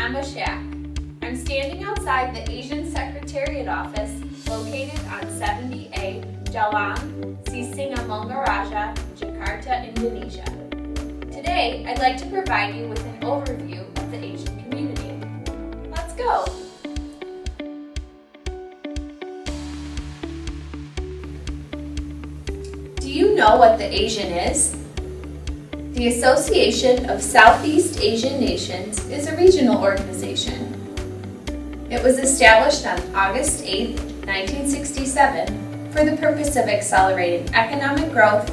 I'm Ashak. I'm standing outside the Asian Secretariat Office located on 70A Jalan Sisingamangaraja, Jakarta, Indonesia. Today, I'd like to provide you with an overview of the Asian community. Let's go! Do you know what the Asian is? The Association of Southeast Asian Nations is a regional organization. It was established on August 8, 1967 for the purpose of accelerating economic growth,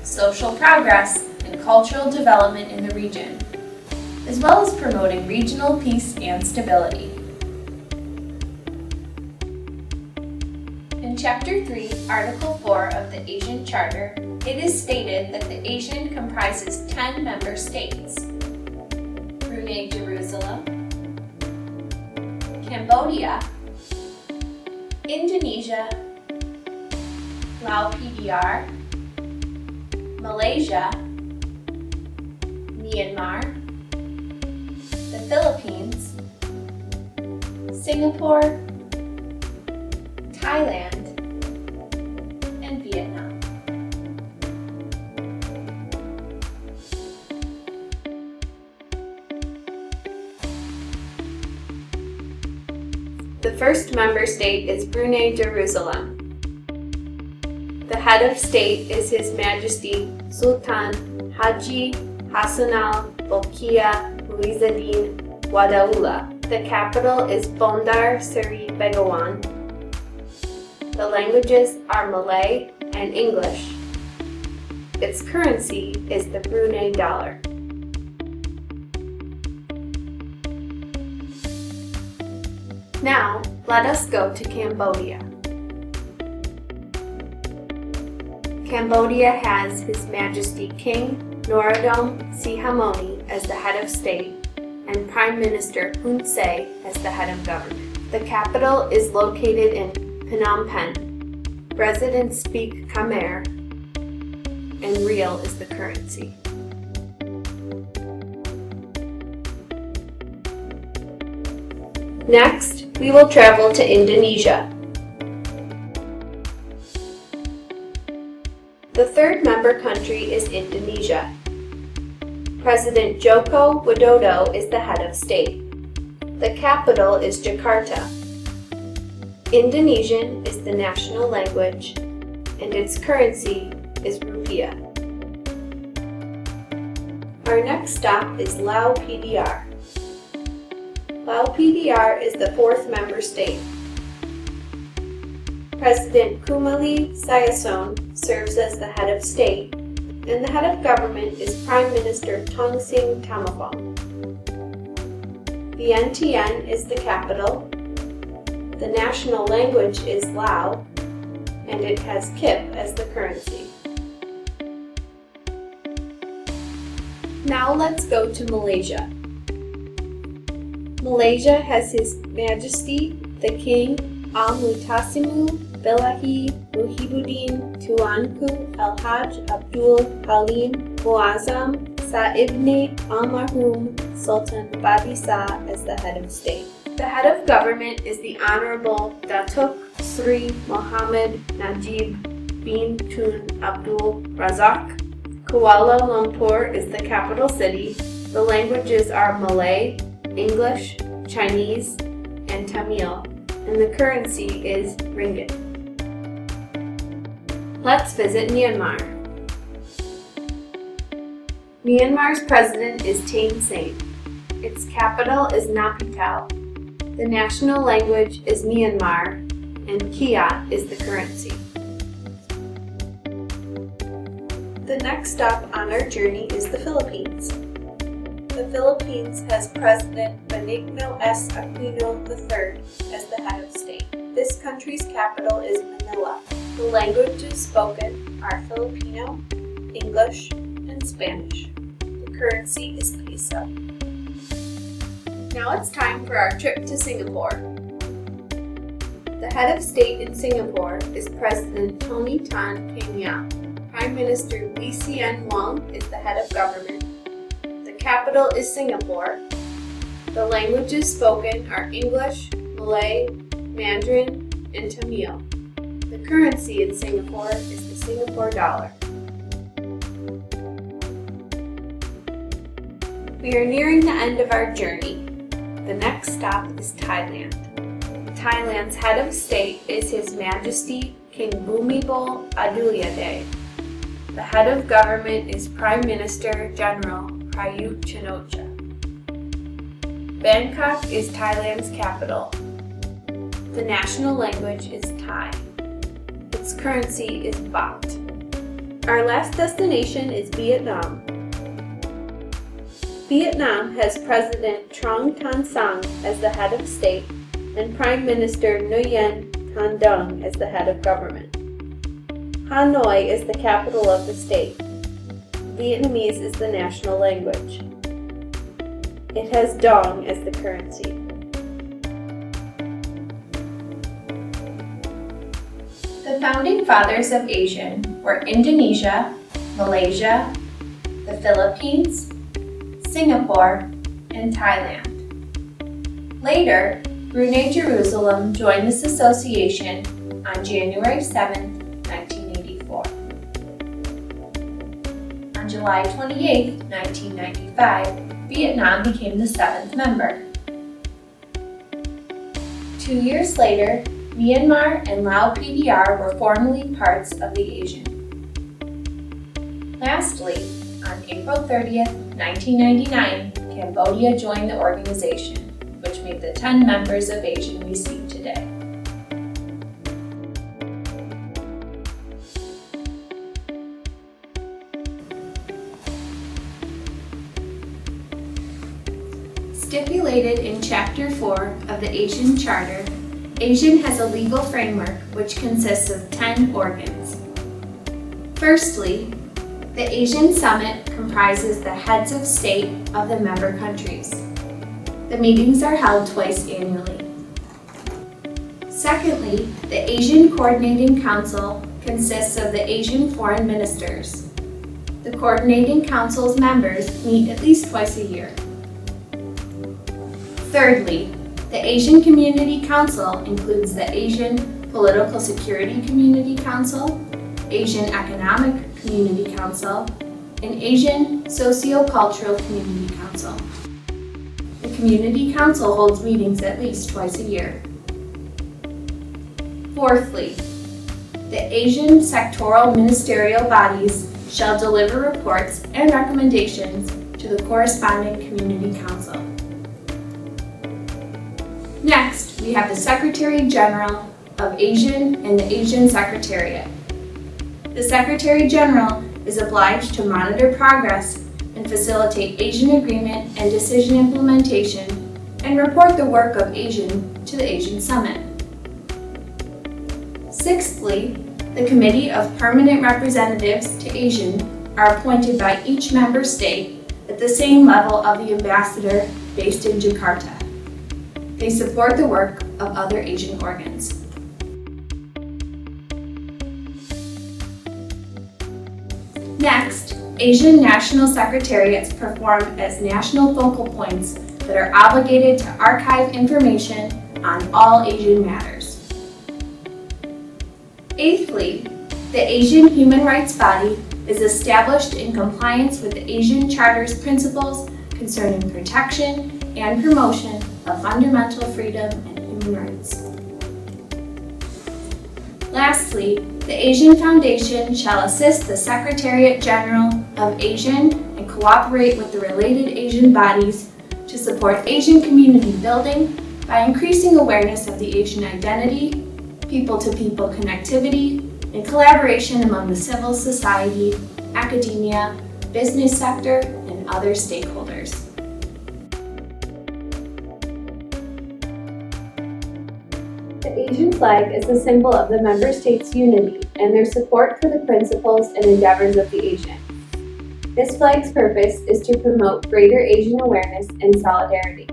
social progress, and cultural development in the region, as well as promoting regional peace and stability. In Chapter 3, Article 4 of the Asian Charter, it is stated that the Asian comprises 10 member states: Brunei Darussalam, Cambodia, Indonesia, Laos PDR, Malaysia, Myanmar, the Philippines, Singapore, Thailand, and Vietnam. The first member state is Brunei Darussalam. The head of state is His Majesty Sultan Haji Hassanal Bolkiah Muizzuddin Wadaula. The capital is Bandar Seri Begawan. The languages are Malay and English. Its currency is the Brunei dollar. Now, let us go to Cambodia. Cambodia has His Majesty King Norodom Sihamoni as the head of state and Prime Minister Hun Sen as the head of government. The capital is located in Phnom Penh. Residents speak Khmer, and Riel is the currency. Next, we will travel to Indonesia. The third member country is Indonesia. President Joko Widodo is the head of state. The capital is Jakarta. Indonesian is the national language, and its currency is rupiah. Our next stop is Laos PDR. Laos PDR is the fourth member state. President Kumali Sayasone serves as the head of state, and the head of government is Prime Minister Tongsin Tamavong. Vientiane is the capital. The national language is Lao, and it has kip as the currency. Now let's go to Malaysia. Malaysia has His Majesty the King Al-Mu'tasimu Billahi Muhyiddin Tuanku Al-Hajj Abdul Halim Muazzam Sa'ibni Al-Marhum Sultan Badisa as the head of state. The head of government is the Honorable Datuk Sri Muhammad Najib bin Tun Abdul Razak. Kuala Lumpur is the capital city. The languages are Malay, English, Chinese, and Tamil, and the currency is ringgit. Let's visit Myanmar. Myanmar's president is Thein Sein. Its capital is Naypyidaw. The national language is Myanmar, and kyat is the currency. The next stop on our journey is the Philippines. The Philippines has President Benigno S. Aquino III as the head of state. This country's capital is Manila. The languages spoken are Filipino, English, and Spanish. The currency is peso. Now it's time for our trip to Singapore. The head of state in Singapore is President Tony Tan Keng Yam. Prime Minister Lee Hsien Loong is the head of government. The capital is Singapore, The languages spoken are English, Malay, Mandarin, and Tamil. The currency in Singapore is the Singapore dollar. We are nearing the end of our journey. The next stop is Thailand. Thailand's head of state is His Majesty King Bhumibol Adulyadej. The head of government is Prime Minister General Prayut Chan-o-cha. Bangkok is Thailand's capital. The national language is Thai. Its currency is baht. Our last destination is Vietnam. Vietnam has President Trong Tan Sang as the head of state and Prime Minister Nguyen Thanh Dung as the head of government. Hanoi is the capital of the state. Vietnamese is the national language. It has dong as the currency. The founding fathers of ASEAN were Indonesia, Malaysia, the Philippines, Singapore, and Thailand. Later, Brunei Jerusalem joined this association on January 7, 1984. On July 28, 1995, Vietnam became the 7th member. 2 years later, Myanmar and Lao PDR were formally parts of the ASEAN. Lastly, on April 30th, 1999, Cambodia joined the organization, which made the 10 members of ASEAN we see today. Stipulated in Chapter 4 of the ASEAN Charter, ASEAN has a legal framework which consists of 10 organs. Firstly, the ASEAN Summit comprises the heads of state of the member countries. The meetings are held twice annually. Secondly, the ASEAN Coordinating Council consists of the ASEAN foreign ministers. The Coordinating Council's members meet at least twice a year. Thirdly, the Asian Community Council includes the Asian Political Security Community Council, Asian Economic Community Council, and Asian Socio-Cultural Community Council. The Community Council holds meetings at least twice a year. Fourthly, the Asian sectoral ministerial bodies shall deliver reports and recommendations to the corresponding Community Council. Next, we have the Secretary General of ASEAN and the ASEAN Secretariat. The Secretary General is obliged to monitor progress and facilitate ASEAN agreement and decision implementation and report the work of ASEAN to the ASEAN Summit. Sixthly, the Committee of Permanent Representatives to ASEAN are appointed by each member state at the same level of the ambassador based in Jakarta. They support the work of other ASEAN organs. Next, ASEAN National Secretariats perform as national focal points that are obligated to archive information on all ASEAN matters. Eighthly, the ASEAN Human Rights Body is established in compliance with the ASEAN Charter's principles concerning protection and promotion of fundamental freedom and human rights. Lastly, the ASEAN Foundation shall assist the Secretariat General of ASEAN and cooperate with the related ASEAN bodies to support ASEAN community building by increasing awareness of the ASEAN identity, people-to-people connectivity, and collaboration among the civil society, academia, business sector, and other stakeholders. The ASEAN flag is a symbol of the member states' unity and their support for the principles and endeavors of the ASEAN. This flag's purpose is to promote greater ASEAN awareness and solidarity.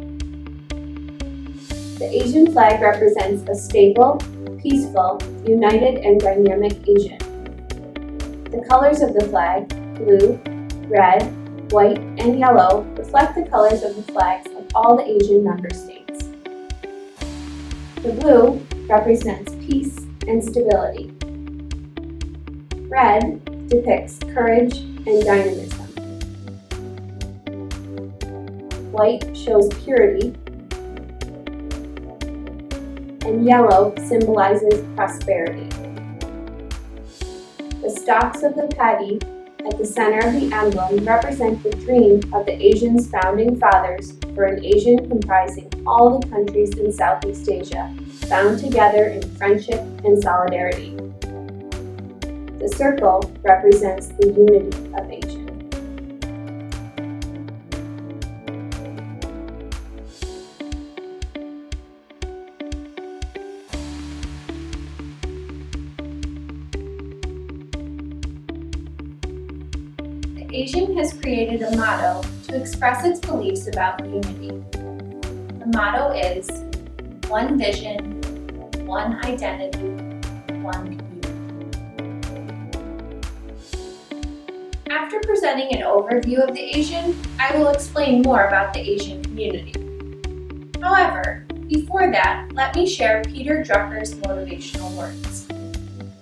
The ASEAN flag represents a stable, peaceful, united, and dynamic ASEAN. The colors of the flag, blue, red, white, and yellow, reflect the colors of the flags of all the Asian member states. The blue represents peace and stability. Red depicts courage and dynamism. White shows purity, and yellow symbolizes prosperity. The stalks of the paddy at the center of the emblem represent the dream of the Asian's founding fathers for an Asian comprising all the countries in Southeast Asia, bound together in friendship and solidarity. The circle represents the unity of Asia. Asian has created a motto to express its beliefs about unity. The motto is one vision, one identity, one community. After presenting an overview of the Asian, I will explain more about the Asian community. However, before that, let me share Peter Drucker's motivational words.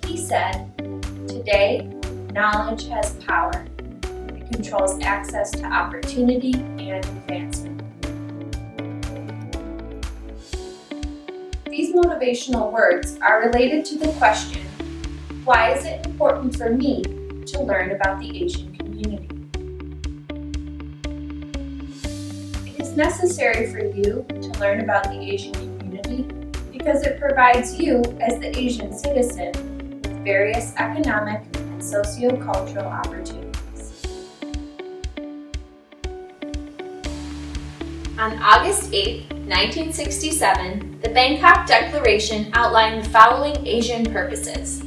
He said, "Today, knowledge has power. Controls access to opportunity and advancement." These motivational words are related to the question, why is it important for me to learn about the Asian community? It is necessary for you to learn about the Asian community because it provides you, as the Asian citizen, with various economic and socio-cultural opportunities. On August 8, 1967, the Bangkok Declaration outlined the following Asian purposes: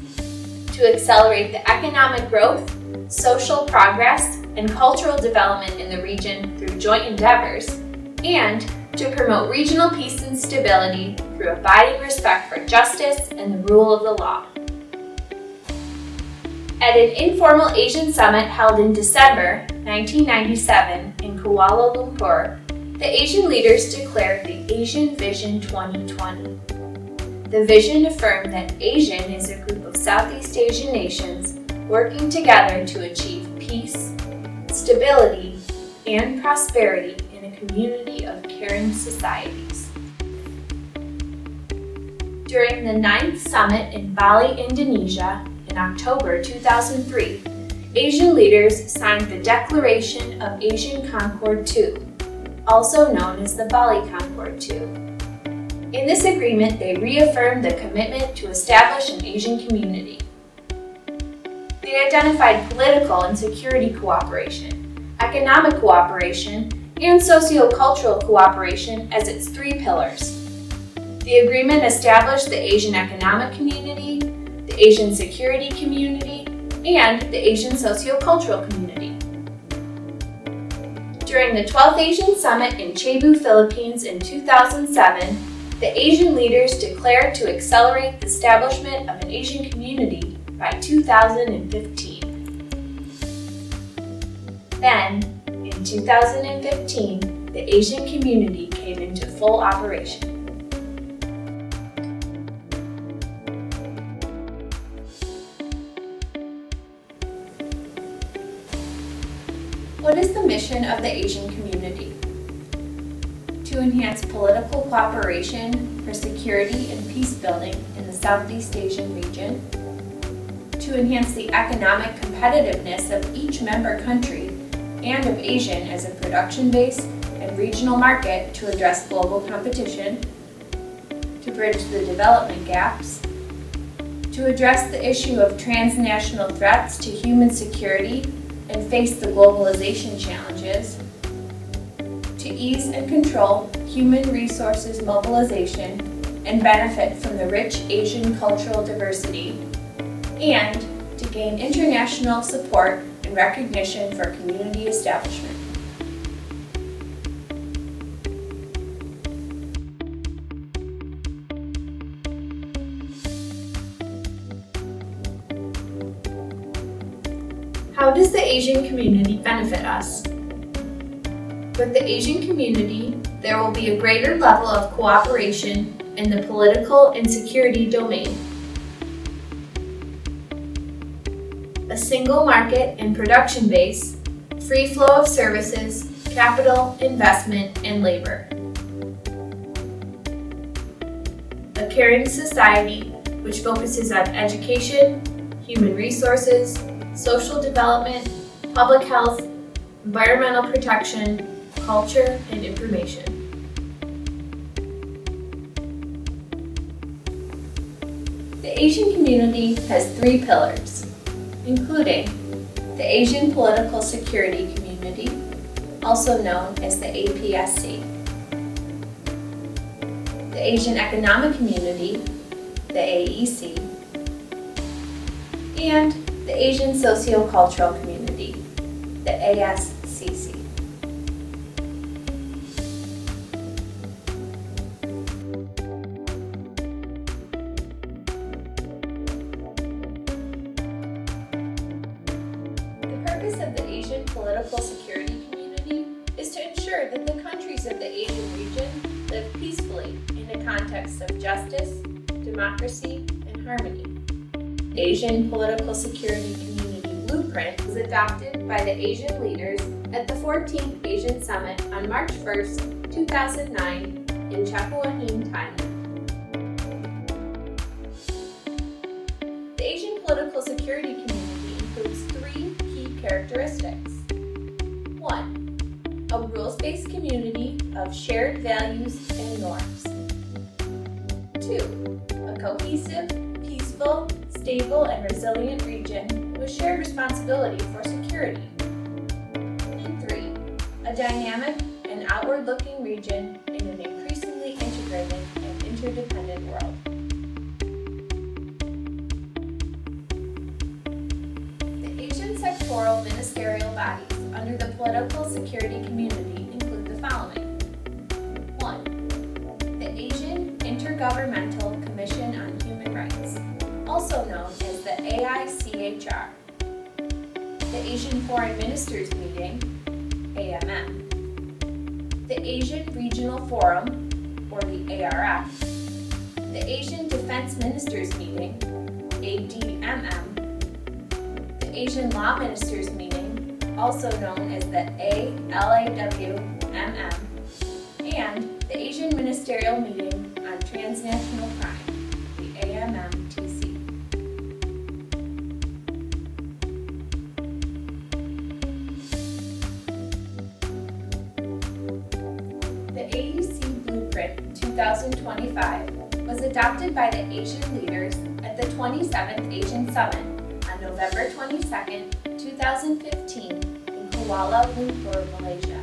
to accelerate the economic growth, social progress, and cultural development in the region through joint endeavors, and to promote regional peace and stability through abiding respect for justice and the rule of the law. At an informal Asian summit held in December 1997 in Kuala Lumpur, the Asian leaders declared the Asian Vision 2020. The vision affirmed that ASEAN is a group of Southeast Asian nations working together to achieve peace, stability, and prosperity in a community of caring societies. During the 9th summit in Bali, Indonesia, in October 2003, Asian leaders signed the Declaration of Asian Concord II, also known as the Bali Concord II. In this agreement, they reaffirmed the commitment to establish an Asian community. They identified political and security cooperation, economic cooperation, and socio-cultural cooperation as its 3 pillars. The agreement established the Asian Economic Community, the Asian Security Community, and the Asian Socio-Cultural Community. During the 12th Asian Summit in Cebu, Philippines in 2007, the Asian leaders declared to accelerate the establishment of an Asian community by 2015. Then, in 2015, the Asian community came into full operation. What is the mission of the Asian community? To enhance political cooperation for security and peace building in the Southeast Asian region, to enhance the economic competitiveness of each member country and of ASEAN as a production base and regional market to address global competition, to bridge the development gaps, to address the issue of transnational threats to human security and face the globalization challenges, to ease and control human resources mobilization and benefit from the rich Asian cultural diversity, and to gain international support and recognition for community establishment. How does the Asian community benefit us? With the Asian community, there will be a greater level of cooperation in the political and security domain. A single market and production base, free flow of services, capital, investment, and labor. A caring society which focuses on education, human resources, social development, public health, environmental protection, culture, and information. The Asian community has 3 pillars, including the Asian Political Security Community, also known as the APSC, the Asian Economic Community, the AEC, and the Asian Socio-Cultural Community, the ASCC. The purpose of the Asian Political Security Community is to ensure that the countries of the Asian region live peacefully in a context of justice, democracy, and harmony. The Asian Political Security Community Blueprint was adopted by the Asian leaders at the 14th Asian Summit on March 1, 2009 in Chakuahin, Thailand. The Asian Political Security Community includes 3 key characteristics. 1. A rules-based community of shared values and norms. 2. A cohesive, peaceful, stable, and resilient region with shared responsibility for security. And 3. A dynamic and outward-looking region in an increasingly integrated and interdependent world. The Asian sectoral ministerial bodies under the political security community include the following. 1. The Asian Intergovernmental Commission on Human Rights, also known as the AICHR. The Asian Foreign Ministers Meeting, AMM. The Asian Regional Forum, or the ARF. The Asian Defense Ministers Meeting, ADMM. The Asian Law Ministers Meeting, also known as the ALAWMM. And the Asian Ministerial Meeting on Transnational Crime, the AMMTC. The AEC Blueprint 2025 was adopted by the Asian leaders at the 27th Asian Summit on November 22, 2015 in Kuala Lumpur, Malaysia.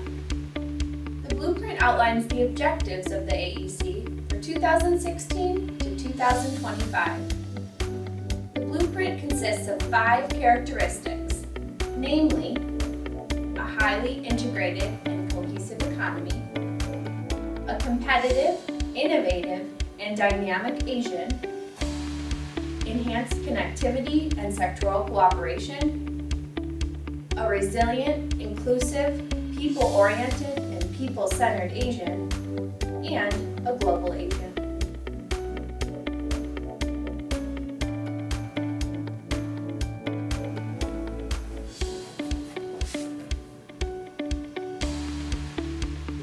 The blueprint outlines the objectives of the AEC for 2016 to 2025. The blueprint consists of 5 characteristics, namely, a highly integrated and cohesive economy, a competitive, innovative, and dynamic Asian, enhanced connectivity and sectoral cooperation, a resilient, inclusive, people-oriented, and people-centered Asian, and a global Asian.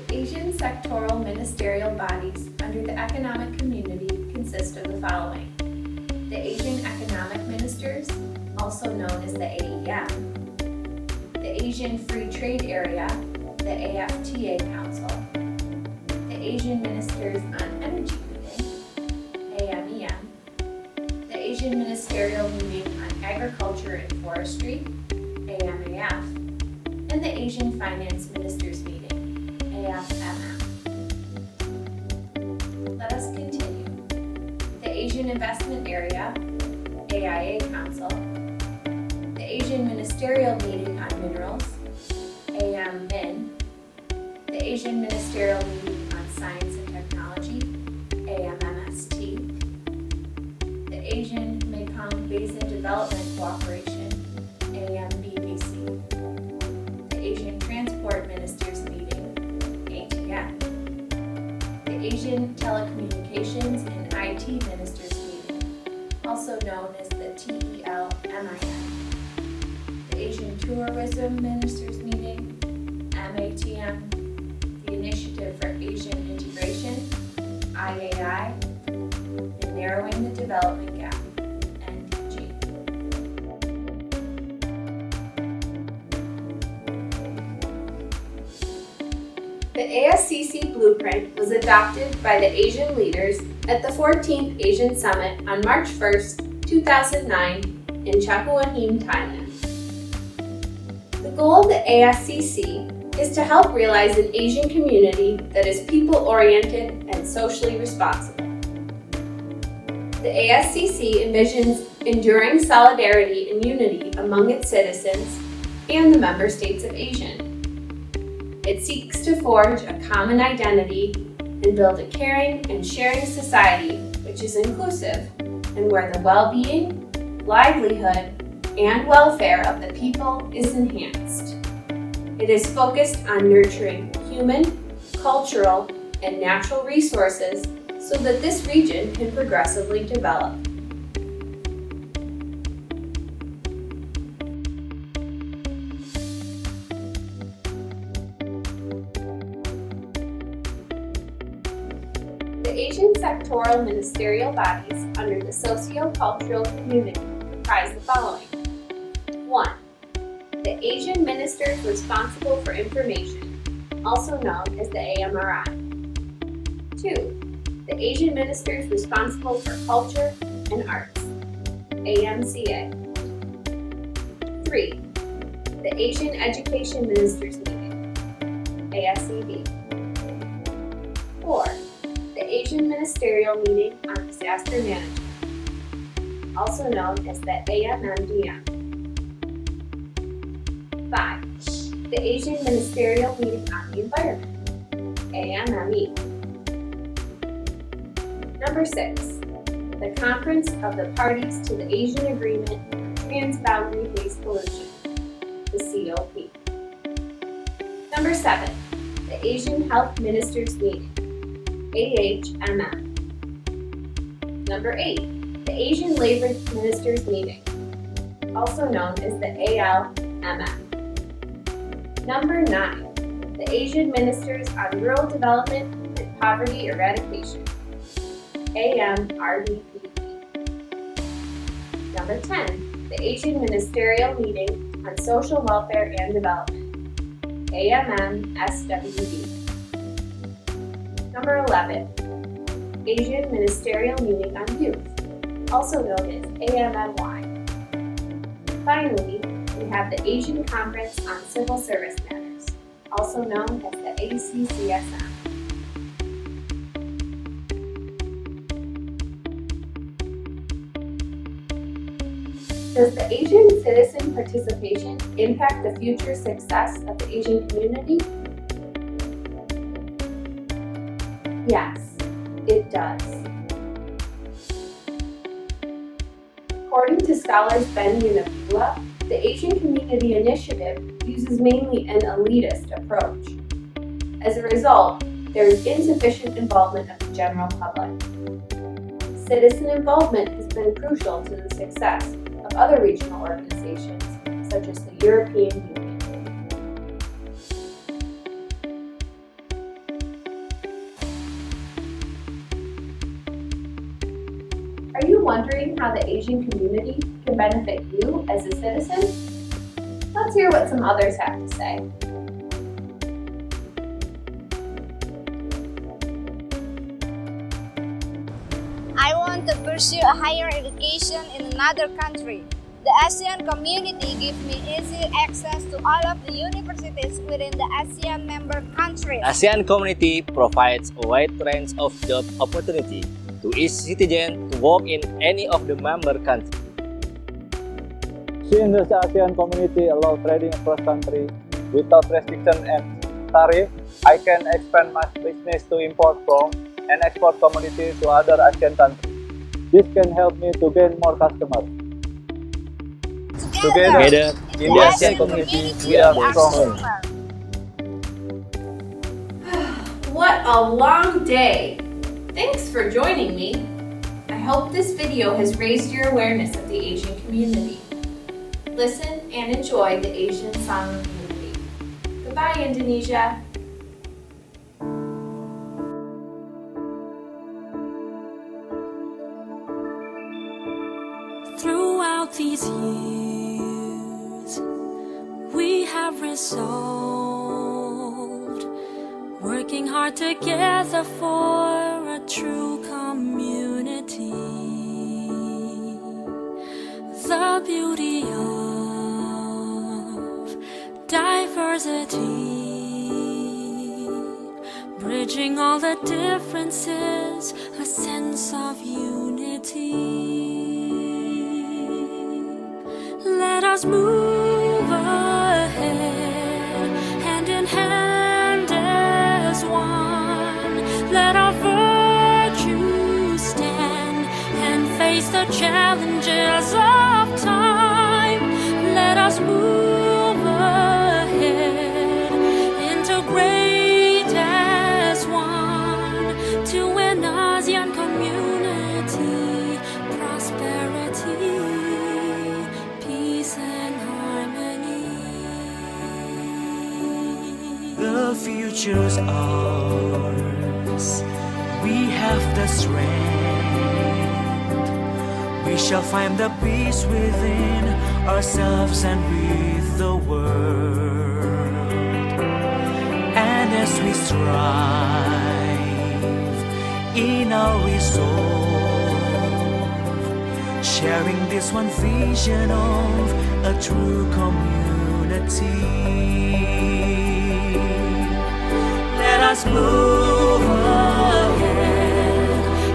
The Asian sectoral ministerial bodies under the economic community consist of the following. The Asian Economic Ministers, also known as the AEM, the Asian Free Trade Area, the AFTA Council, the Asian Ministers on Energy Meeting, AMEM, the Asian Ministerial Meeting on Agriculture and Forestry, AMAF, and the Asian Finance Ministers Meeting, AFMM. Let us continue. The Asian Investment Area, AIA Council, the Asian Ministerial Meeting on Minerals, AMMIN, the Asian Ministerial Meeting on Science and Technology, AMMST, the Asian Mekong Basin Development Cooperation, AMBBC, the Asian Transport Ministers Meeting, Asian Telecommunications and IT Ministers Meeting, also known as the TELMIN. The Asian Tourism Ministers Meeting, MATM, the Initiative for Asian Integration, IAI, and Narrowing the Development Gap, NDG. The ASCC Blueprint was adopted by the Asian leaders at the 14th Asian Summit on March 1, 2009 in Chakuahim, Thailand. The goal of the ASCC is to help realize an Asian community that is people-oriented and socially responsible. The ASCC envisions enduring solidarity and unity among its citizens and the member states of ASEAN. It seeks to forge a common identity and build a caring and sharing society which is inclusive and where the well-being, livelihood, and welfare of the people is enhanced. It is focused on nurturing human, cultural, and natural resources so that this region can progressively develop. The Asian sectoral ministerial bodies under the socio-cultural community comprise the following. 1. The Asian Ministers Responsible for Information, also known as the AMRI. 2. The Asian Ministers Responsible for Culture and Arts, AMCA. 3. The Asian Education Ministers Meeting, ASED. 4. The Asian Ministerial Meeting on Disaster Management, also known as the AMMDM. 5. The Asian Ministerial Meeting on the Environment, AMME. Number 6. The Conference of the Parties to the Asian Agreement on Transboundary-Based Pollution, the COP. Number 7. The Asian Health Ministers Meeting, AHMM. Number 8. The Asian Labor Ministers Meeting, also known as the ALMM. Number 9. The Asian Ministers on Rural Development and Poverty Eradication, AMRDPP. Number 10. The Asian Ministerial Meeting on Social Welfare and Development, AMMSWD. Number 11. Asian Ministerial Meeting on Youth, also known as AMMY. Finally, we have the Asian Conference on Civil Service Matters, also known as the ACCSM. Does the Asian citizen participation impact the future success of the Asian community? Yes, it does. According to scholars Ben Unabula, the Asian Community Initiative uses mainly an elitist approach. As a result, there is insufficient involvement of the general public. Citizen involvement has been crucial to the success of other regional organizations, such as the European Union. Are you wondering how the Asian community can benefit you as a citizen? Let's hear what some others have to say. I want to pursue a higher education in another country. The ASEAN community gives me easy access to all of the universities within the ASEAN member countries. ASEAN community provides a wide range of job opportunity to each citizen to work in any of the member countries. Since the ASEAN community allows trading across countries without restriction and tariff, I can expand my business to import from and export commodities to other ASEAN countries. This can help me to gain more customers. Together, in the ASEAN community, we are strong. What a long day! Thanks for joining me. I hope this video has raised your awareness of the Asian community. Listen and enjoy the Asian song community. Goodbye, Indonesia. Throughout these years, we have resolved, working hard together for a true community. The beauty of diversity, bridging all the differences, a sense of unity. Let us move ahead, hand in hand as one. Let our virtues stand and face the challenges of time. Let us move ahead, integrate as one to an ASEAN community, prosperity, peace and harmony. The future's ours. We have the strength. We shall find the peace within ourselves and with the world. And as we strive in our resolve, sharing this one vision of a true community. Let us move ahead,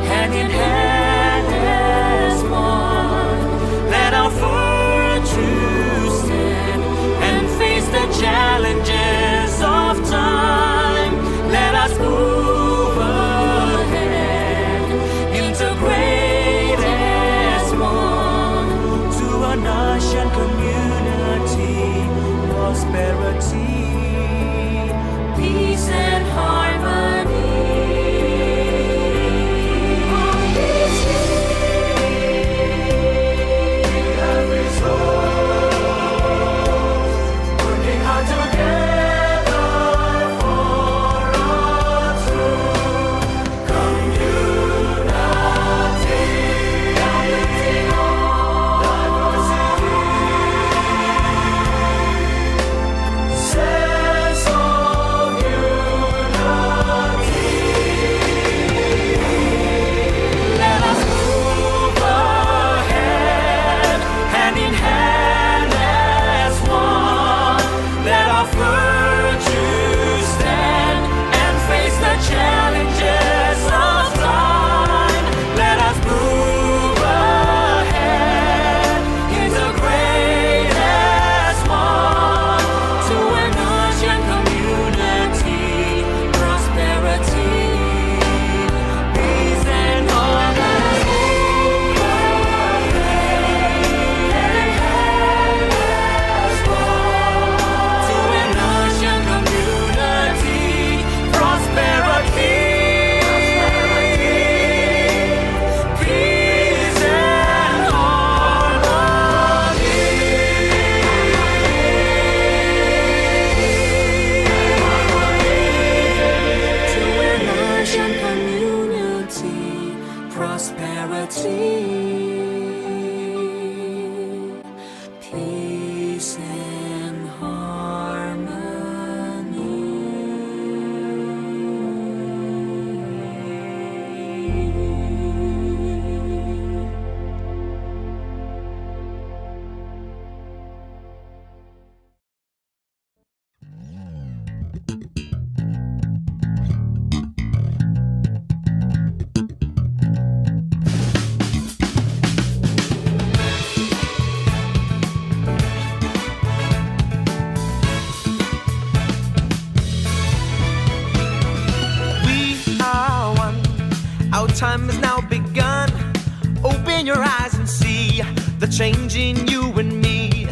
hand in hand as one. Let our virtues stand and face the challenges of time. Let us move ahead, integrate as one to an ASEAN community, prosperity, peace and harmony. We have resolved, working hard together for a true community. Diversity, sense of unity. Let us move ahead, hand in hand as one. Let our virtues stand and face the challenges of time. Let us move ahead, integrate as one to an ASEAN community, prosperity, peace and harmony. As one to an ASEAN community, prosperity, peace and harmony. To an ASEAN community, prosperity, peace and harmony. We are one. Our time has now begun. Open your eyes and see the change in you and me.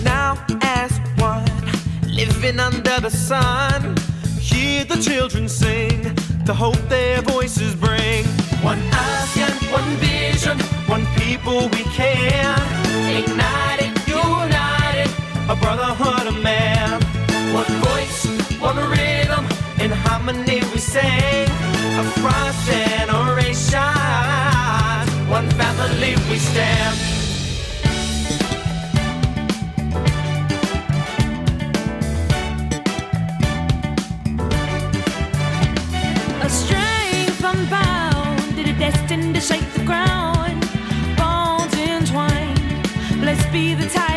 Now as one, living under the sun. Hear the children sing, the hope their voices bring. One ASEAN, one vision, one people we can. Ignited, united, a brotherhood of man. One voice, one rhythm, in harmony we sing. Across generations, one family we stand. A strength unbound, destined to shake the ground. Bonds entwined, let's be the tide.